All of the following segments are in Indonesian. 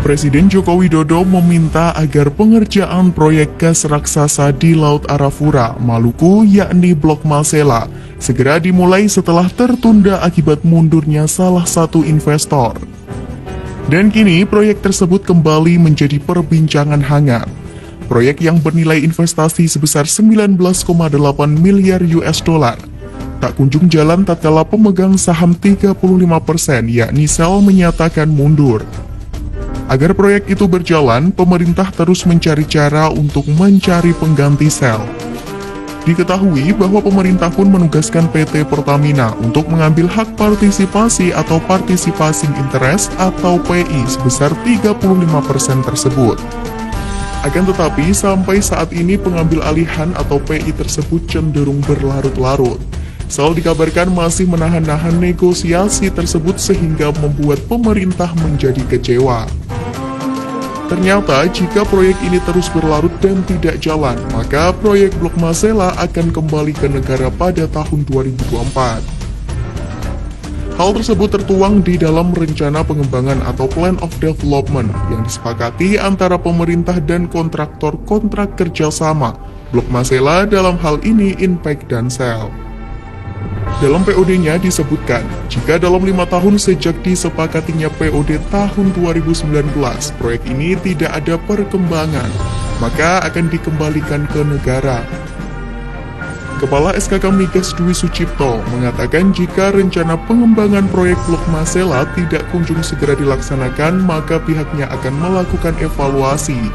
Presiden Joko Widodo meminta agar pengerjaan proyek gas raksasa di Laut Arafura, Maluku, yakni Blok Masela, segera dimulai setelah tertunda akibat mundurnya salah satu investor. Dan kini proyek tersebut kembali menjadi perbincangan hangat. Proyek yang bernilai investasi sebesar 19,8 miliar US dollar tak kunjung jalan tatkala pemegang saham 35%, yakni Shell, menyatakan mundur. Agar proyek itu berjalan, pemerintah terus mencari cara untuk mencari pengganti Shell. Diketahui bahwa pemerintah pun menugaskan PT Pertamina untuk mengambil hak partisipasi atau participation interest atau PI sebesar 35% tersebut. Akan tetapi, sampai saat ini pengambil alihan atau PI tersebut cenderung berlarut-larut. Shell dikabarkan masih menahan-nahan negosiasi tersebut sehingga membuat pemerintah menjadi kecewa. Ternyata, jika proyek ini terus berlarut dan tidak jalan, maka proyek Blok Masela akan kembali ke negara pada tahun 2024. Hal tersebut tertuang di dalam rencana pengembangan atau Plan of Development yang disepakati antara pemerintah dan kontraktor kontrak kerjasama Blok Masela, dalam hal ini Inpex dan Shell. Dalam POD-nya disebutkan, jika dalam 5 tahun sejak disepakatinya POD tahun 2019, proyek ini tidak ada perkembangan, maka akan dikembalikan ke negara. Kepala SKK Migas Dwi Sucipto mengatakan jika rencana pengembangan proyek Blok Masela tidak kunjung segera dilaksanakan, maka pihaknya akan melakukan evaluasi.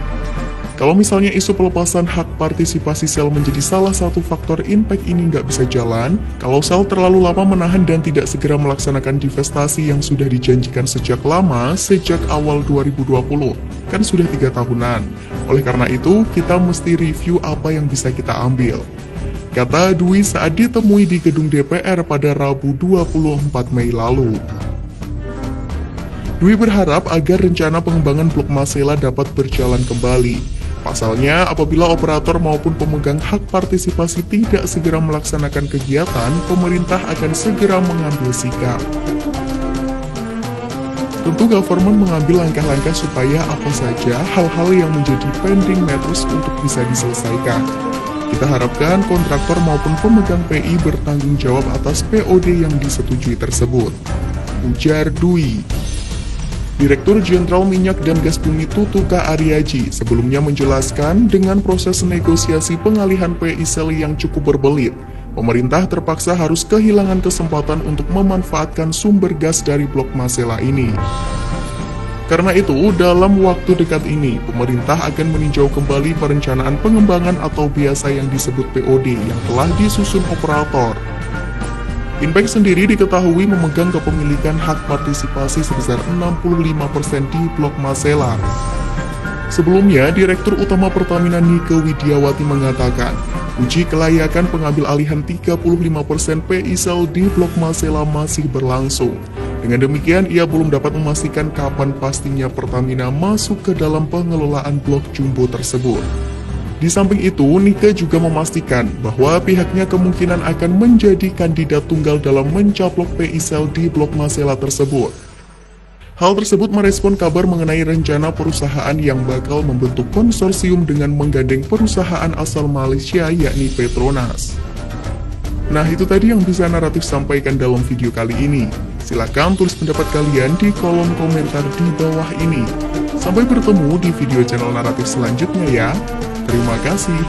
Kalau misalnya isu pelepasan hak partisipasi Shell menjadi salah satu faktor Inpex ini nggak bisa jalan, kalau Shell terlalu lama menahan dan tidak segera melaksanakan divestasi yang sudah dijanjikan sejak lama, sejak awal 2020, kan sudah 3 tahunan. Oleh karena itu, kita mesti review apa yang bisa kita ambil, kata Dwi saat ditemui di gedung DPR pada Rabu 24 Mei lalu. Dwi berharap agar rencana pengembangan Blok Masela dapat berjalan kembali. Pasalnya, apabila operator maupun pemegang hak partisipasi tidak segera melaksanakan kegiatan, pemerintah akan segera mengambil sikap. Tentu government mengambil langkah-langkah supaya apa saja hal-hal yang menjadi pending matters untuk bisa diselesaikan. Kita harapkan kontraktor maupun pemegang PI bertanggung jawab atas POD yang disetujui tersebut, ujar Dwi. Direktur Jenderal Minyak dan Gas Bumi Tutuka Aryaji sebelumnya menjelaskan dengan proses negosiasi pengalihan PI Shell yang cukup berbelit, pemerintah terpaksa harus kehilangan kesempatan untuk memanfaatkan sumber gas dari Blok Masela ini. Karena itu, dalam waktu dekat ini, pemerintah akan meninjau kembali perencanaan pengembangan atau biasa yang disebut POD yang telah disusun operator. Inpex sendiri diketahui memegang kepemilikan hak partisipasi sebesar 65% di Blok Masela. Sebelumnya, Direktur Utama Pertamina Nike Widiawati mengatakan, uji kelayakan pengambil alihan 35% PI Shell di Blok Masela masih berlangsung. Dengan demikian, ia belum dapat memastikan kapan pastinya Pertamina masuk ke dalam pengelolaan blok jumbo tersebut. Di samping itu, Nike juga memastikan bahwa pihaknya kemungkinan akan menjadi kandidat tunggal dalam mencaplok PI Shell di Blok Masela tersebut. Hal tersebut merespon kabar mengenai rencana perusahaan yang bakal membentuk konsorsium dengan menggandeng perusahaan asal Malaysia yakni Petronas. Nah, itu tadi yang bisa Naratif sampaikan dalam video kali ini. Silahkan tulis pendapat kalian di kolom komentar di bawah ini. Sampai bertemu di video channel Naratif selanjutnya ya. Terima kasih.